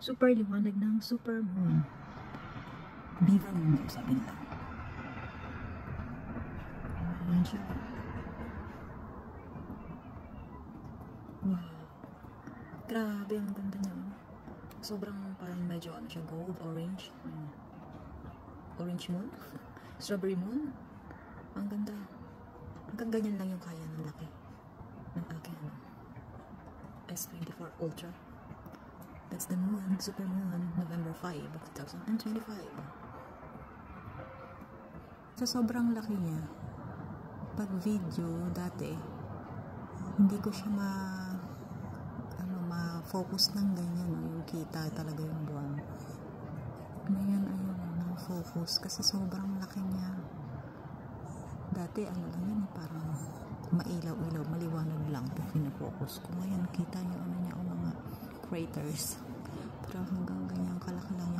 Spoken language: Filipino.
Super liwanag ng super moon. Viva Mundo, sabi nila. Ayan siya. Wow. Grabe, ang ganda niya. Sobrang parang medyo ano siya, gold, orange. Orange moon? Strawberry moon? Ang ganda. Hanggang ganyan lang yung kaya ng laki ng aking S24 Ultra. That's the moon, super moon, November 5, 2025. Sa sobrang laki niya, pag video dati, hindi ko siya ma-focus ng ganyan, no? Yung kita talaga yung buwan. Ngayon, ayun, na-focus kasi sobrang laki niya. Dati, ano lang yan, parang mailaw-ilaw, maliwanag lang pag pinafocus ko. Ngayon, kita niyo ano niya, mga craters. Pero hanggang ganyan kalaki lang